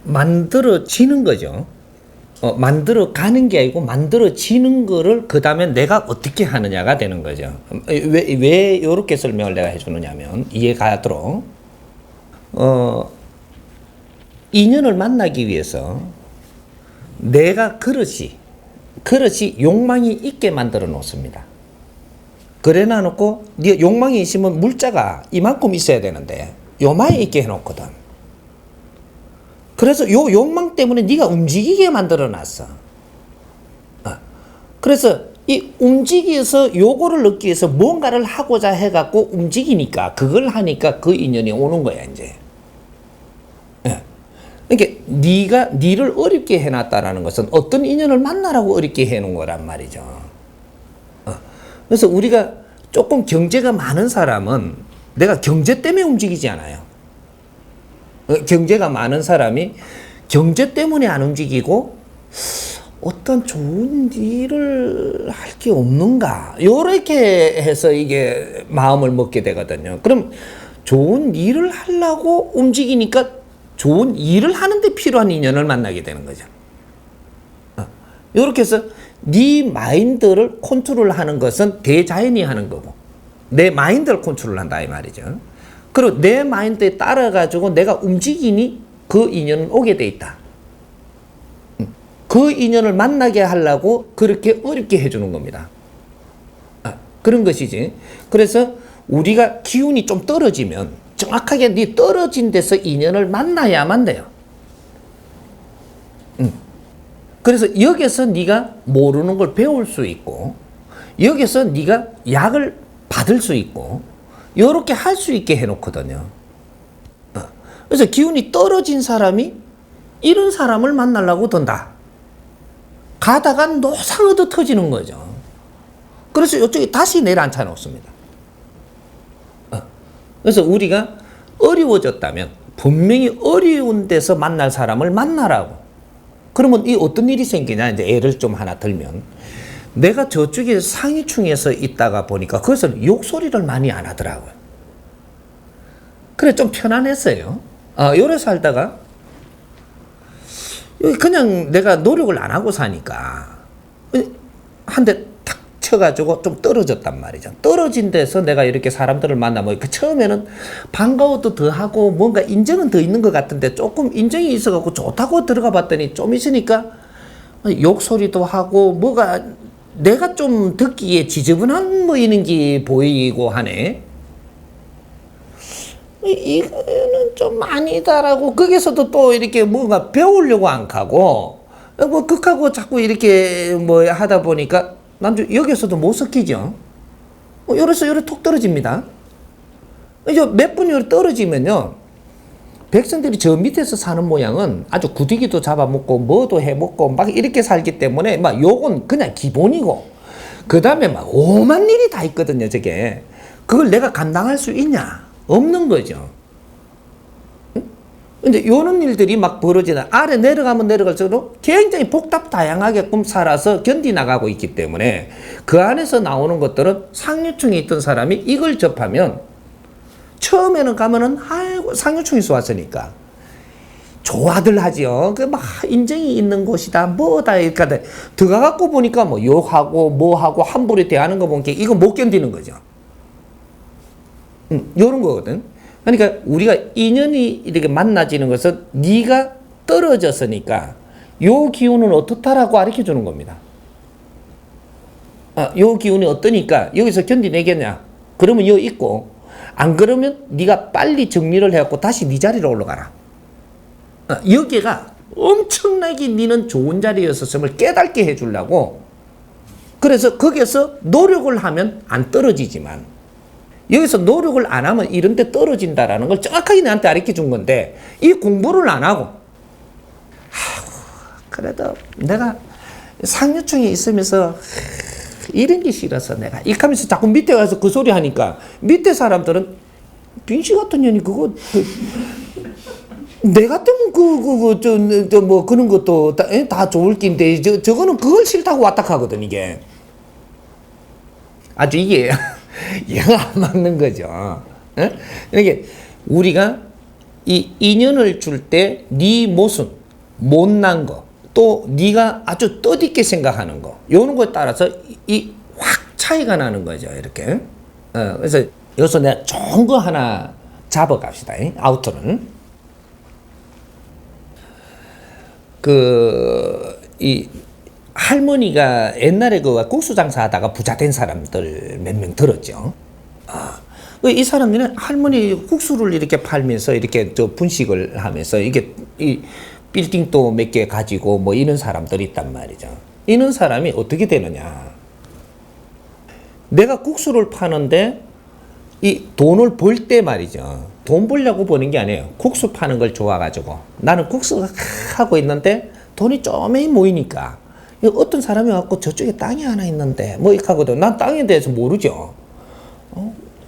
만들어지는 거죠. 만들어 가는 게 아니고 만들어지는 거를 그 다음에 내가 어떻게 하느냐가 되는 거죠. 왜 이렇게 설명을 내가 해주느냐면 이해가도록 인연을 만나기 위해서 내가 그릇이 욕망이 있게 만들어 놓습니다. 그래 놔놓고 네 욕망이 있으면 물자가 이만큼 있어야 되는데 요만히 있게 해놓거든. 그래서 요 욕망 때문에 네가 움직이게 만들어 놨어. 그래서 이 움직여서 요거를 넣기 위해서 뭔가를 하고자 해갖고 움직이니까 그걸 하니까 그 인연이 오는 거야 이제. 그러니까 네가 니를 어렵게 해놨다라는 것은 어떤 인연을 만나라고 어렵게 해놓은 거란 말이죠. 그래서 우리가 조금 경제가 많은 사람은 내가 경제 때문에 움직이지 않아요. 경제가 많은 사람이 경제 때문에 안 움직이고 어떤 좋은 일을 할 게 없는가 요렇게 해서 이게 마음을 먹게 되거든요. 그럼 좋은 일을 하려고 움직이니까 좋은 일을 하는데 필요한 인연을 만나게 되는 거죠. 요렇게 해서 네 마인드를 컨트롤하는 것은 대자연이 하는 거고 내 마인드를 컨트롤한다 이 말이죠. 그리고 내 마인드에 따라 가지고 내가 움직이니 그 인연은 오게 돼 있다. 그 인연을 만나게 하려고 그렇게 어렵게 해주는 겁니다. 그런 것이지. 그래서 우리가 기운이 좀 떨어지면 정확하게 네 떨어진 데서 인연을 만나야만 돼요. 그래서 여기서 네가 모르는 걸 배울 수 있고 여기서 네가 약을 받을 수 있고 이렇게 할 수 있게 해놓거든요. 그래서 기운이 떨어진 사람이 이런 사람을 만나려고 든다. 가다가 노상얻어 터지는 거죠. 그래서 이쪽에 다시 내려앉혀 놓습니다. 그래서 우리가 어려워졌다면 분명히 어려운 데서 만날 사람을 만나라고. 그러면 이 어떤 일이 생기냐 이제 예를 좀 하나 들면 내가 저쪽에 상위층에서 있다가 보니까 거기서 욕소리를 많이 안 하더라고요. 그래 좀 편안했어요. 요래 살다가 그냥 내가 노력을 안 하고 사니까 한 대 탁 쳐가지고 좀 떨어졌단 말이죠. 떨어진 데서 내가 이렇게 사람들을 만나면 처음에는 반가워도 더 하고 뭔가 인정은 더 있는 것 같은데 조금 인정이 있어갖고 좋다고 들어가 봤더니 좀 있으니까 욕소리도 하고 뭐가 내가 좀 듣기에 지저분한 뭐 이런 게 보이고 하네. 이거는 좀 아니다라고 거기서도 또 이렇게 뭔가 배우려고 안 가고 뭐 극하고 자꾸 이렇게 뭐 하다 보니까 난 여기서도 못 섞이죠. 요래서 요래 톡 떨어집니다. 이제 몇 분이 떨어지면요 백성들이 저 밑에서 사는 모양은 아주 구더기도 잡아먹고 뭐도 해먹고 막 이렇게 살기 때문에 막 요건 그냥 기본이고 그 다음에 막 오만 일이 다 있거든요. 저게 그걸 내가 감당할 수 있냐? 없는 거죠. 근데 이런 일들이 막 벌어지나 아래 내려가면 내려갈수록 굉장히 복잡 다양하게끔 살아서 견디나가고 있기 때문에 그 안에서 나오는 것들은 상류층에 있던 사람이 이걸 접하면 처음에는 가면은 아이고 상류층에서 왔으니까 좋아들 하지요. 그 막 인정이 있는 곳이다 뭐다 이렇게 들어가갖고 보니까 뭐 욕하고 뭐하고 함부로 대하는 거 보니까 이거 못 견디는 거죠. 요런 거거든. 그러니까 우리가 인연이 이렇게 만나지는 것은 네가 떨어졌으니까 요 기운은 어떻다라고 가르쳐 주는 겁니다. 요 기운이 어떠니까 여기서 견디내겠냐? 그러면 요 있고 안 그러면 네가 빨리 정리를 해갖고 다시 네 자리로 올라가라. 여기가 엄청나게 니는 좋은 자리였었음을 깨닫게 해주려고 그래서 거기에서 노력을 하면 안 떨어지지만 여기서 노력을 안 하면 이런 데 떨어진다라는 걸 정확하게 나한테 가르쳐 준 건데 이 공부를 안 하고 그래도 내가 상류층에 있으면서 이런 게 싫어서 내가 이렇게 하면서 자꾸 밑에 가서 그 소리 하니까 밑에 사람들은 빈씨 같은 년이 그거 내 같으면 뭐 그런 것도 다 좋을 낀데 저거는 그걸 싫다고 왔다 하거든 이게 아주 이게 영 안 맞는 거죠. 그러니까 우리가 이 인연을 줄 때 네 모순, 못난 거, 또 네가 아주 뜻있게 생각하는 거, 요런 거에 따라서 이 확 차이가 나는 거죠. 이렇게. 그래서 여기서 내가 좋은 거 하나 잡아갑시다. 아우터는. 이 할머니가 옛날에 그 국수 장사하다가 부자 된 사람들 몇 명 들었죠. 이 사람들은 할머니 국수를 이렇게 팔면서 이렇게 저 분식을 하면서 이게 이 빌딩도 몇 개 가지고 뭐 이런 사람들이 있단 말이죠. 이런 사람이 어떻게 되느냐. 내가 국수를 파는데 이 돈을 벌 때 말이죠. 돈 벌려고 버는 게 아니에요. 국수 파는 걸 좋아가지고 나는 국수 하고 있는데 돈이 쪼매이 모이니까 어떤 사람이 왔고 저쪽에 땅이 하나 있는데 뭐 이렇게 하거든. 난 땅에 대해서 모르죠.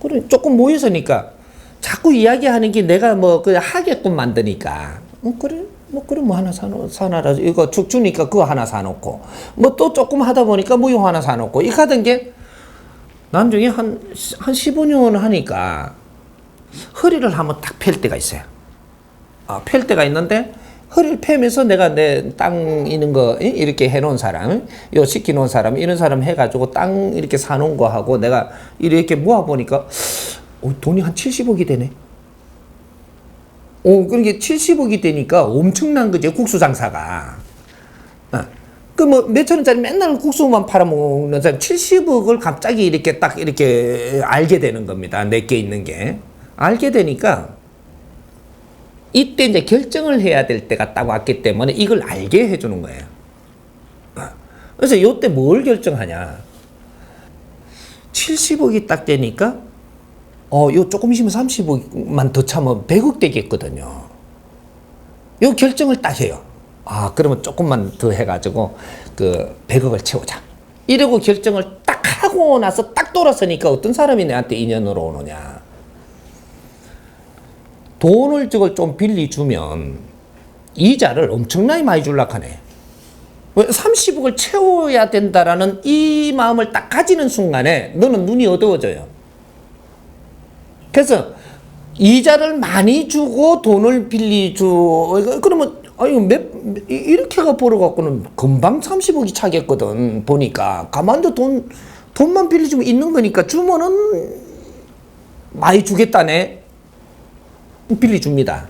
그래 조금 모여서니까 자꾸 이야기하는 게 내가 뭐 그 하게끔 만드니까 그래 뭐 하나 사놔라 이거 죽 주니까 그거 하나 사놓고 뭐 또 조금 하다 보니까 뭐 이거 하나 사놓고 이렇게 하던 게 나중에 한 15년 하니까 허리를 한번 딱 펼 때가 있어요. 펼 때가 있는데 허리를 펴면서 내가 내 땅 있는 거 이렇게 해놓은 사람, 요 시켜놓은 사람, 이런 사람 해가지고 땅 이렇게 사놓은 거 하고 내가 이렇게 모아보니까 돈이 한 70억이 되네. 그러니까 70억이 되니까 엄청난 거죠. 국수 장사가. 그 뭐 몇천 원짜리 맨날 국수만 팔아먹는 사람 70억을 갑자기 이렇게 딱 이렇게 알게 되는 겁니다. 내게 있는 게. 알게 되니까 이때 이제 결정을 해야 될 때가 딱 왔기 때문에 이걸 알게 해주는 거예요. 그래서 이때 뭘 결정하냐. 70억이 딱 되니까 요 조금 있으면 30억만 더 차면 100억 되겠거든요. 요 결정을 딱 해요. 그러면 조금만 더 해가지고 그 100억을 채우자. 이러고 결정을 딱 하고 나서 딱 돌아서니까 어떤 사람이 내한테 인연으로 오느냐. 돈을 저걸 좀 빌려주면 이자를 엄청나게 많이 줄라 하네. 30억을 채워야 된다라는 이 마음을 딱 가지는 순간에 너는 눈이 어두워져요. 그래서 이자를 많이 주고 돈을 빌려줘. 그러면 이렇게가 벌어갖고는 금방 30억이 차겠거든. 보니까 가만도 돈만 빌려주면 있는 거니까 주면은 많이 주겠다네. 빌려줍니다.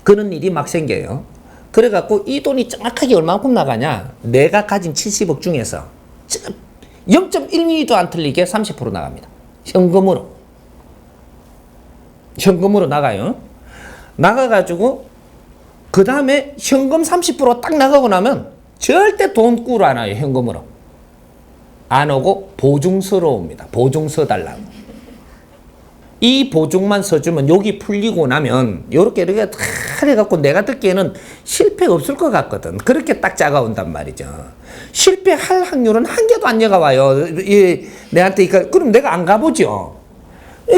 그런 일이 막 생겨요. 그래갖고 이 돈이 정확하게 얼마큼 나가냐. 내가 가진 70억 중에서 0.1mm도 안 틀리게 30% 나갑니다. 현금으로 나가요. 나가가지고 그 다음에 현금 30% 딱 나가고 나면 절대 돈 꾸러 안 와요. 현금으로 안 오고 보증서로 옵니다. 보증서 달라고. 이 보증만 써주면 여기 풀리고 나면 요렇게 이렇게 다 해갖고 내가 듣기에는 실패 없을 것 같거든. 그렇게 딱 작아온단 말이죠. 실패할 확률은 한 개도 안 내가와요. 내한테 그럼 내가 안 가보죠.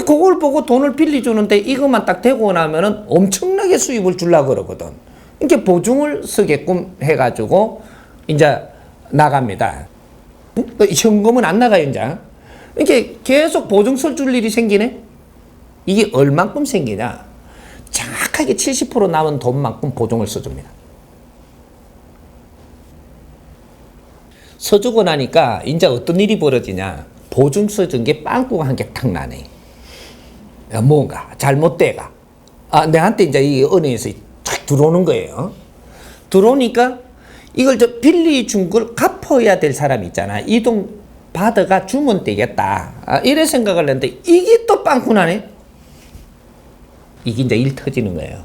그걸 보고 돈을 빌려주는데 이것만 딱 되고 나면은 엄청나게 수입을 주려고 그러거든. 이렇게 보증을 쓰게끔 해가지고 이제 나갑니다. 현금은 안 나가요, 이제. 이렇게 계속 보증서 줄 일이 생기네? 이게 얼만큼 생기냐? 정확하게 70% 남은 돈만큼 보증을 써줍니다. 써주고 나니까 이제 어떤 일이 벌어지냐? 보증 써준 게 빵꾸가 한 개 탁 나네. 뭔가 잘못돼가. 내한테 이제 이 은행에서 탁 들어오는 거예요. 들어오니까 이걸 저 빌려준 걸 갚아야 될 사람이 있잖아. 이 돈 받아가 주면 되겠다. 이래 생각을 했는데 이게 또 빵꾸 나네. 이게 이제 일 터지는 거예요.